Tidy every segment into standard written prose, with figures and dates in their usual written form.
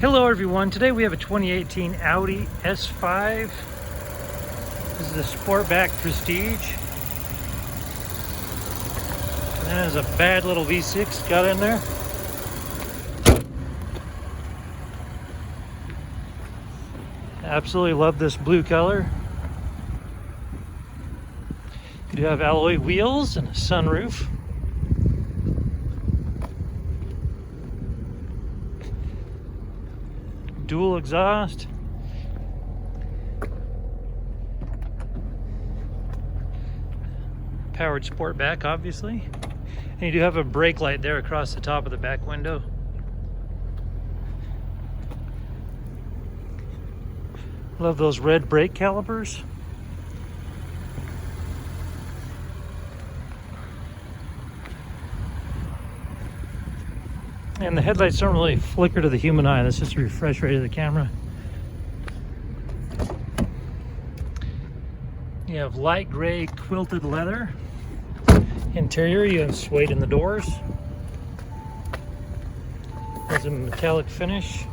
Hello everyone, today we have a 2018 Audi S5. This is a Sportback Prestige. And there's a bad little V6 got in there. Absolutely love this blue color. You do have alloy wheels and a sunroof. Dual exhaust. Powered Sportback, obviously. And you do have a brake light there across the top of the back window. Love those red brake calipers. And the headlights don't really flicker to the human eye. That's just a refresh rate of the camera. You have light gray quilted leather. Interior, you have suede in the doors. There's a metallic finish.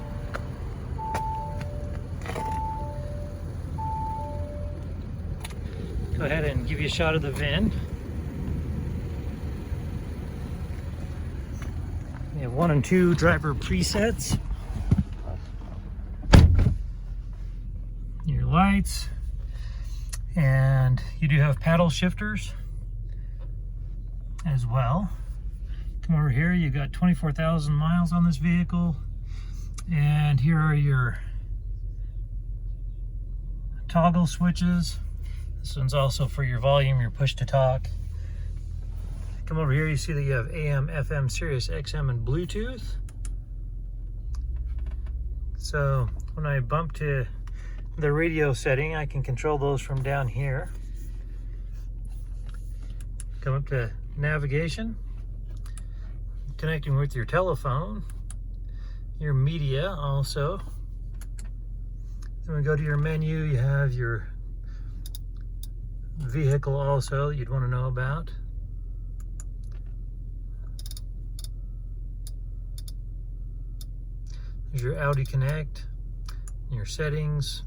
Go ahead and give you a shot of the VIN. You have 1 and 2 driver presets. Your lights. And you do have paddle shifters as well. Come over here, you've got 24,000 miles on this vehicle. And here are your toggle switches. This one's also for your volume, your push to talk. Come over here, you see that you have AM, FM, Sirius, XM, and Bluetooth. So when I bump to the radio setting, I can control those from down here. Come up to navigation, connecting with your telephone, your media also. Then we go to your menu, you have your vehicle also you'd want to know about. There's your Audi Connect, your settings.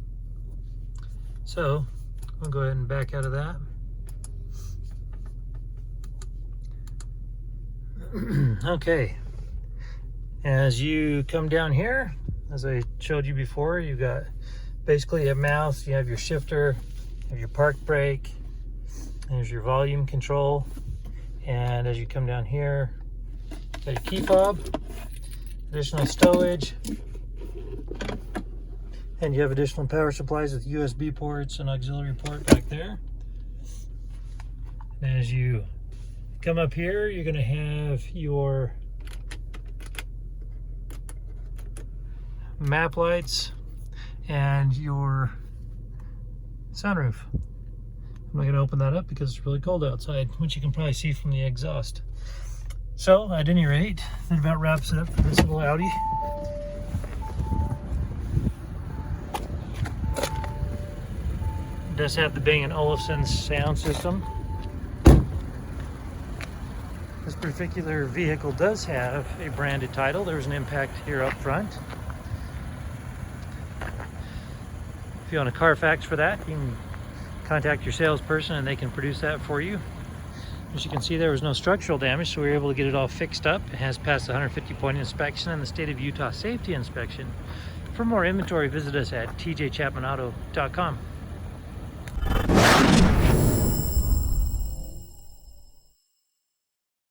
So I'll go ahead and back out of that. Okay, as you come down here, as I showed you before, you've got basically a mouse, you have your shifter, you have your park brake, there's your volume control, and as you come down here, got your key fob, additional stowage, and you have additional power supplies with USB ports and auxiliary port back there. And as you come up here, you're going to have your map lights and your sunroof. I'm not going to open that up because it's really cold outside, which you can probably see from the exhaust. So at any rate, that about wraps it up for this little Audi. It does have the Bang & Olufsen sound system. This particular vehicle does have a branded title. There's an impact here up front. If you want a Carfax for that, you can contact your salesperson and they can produce that for you. As you can see, there was no structural damage, so we were able to get it all fixed up. It has passed the 150-point inspection and the state of Utah safety inspection. For more inventory, visit us at tjchapmanauto.com.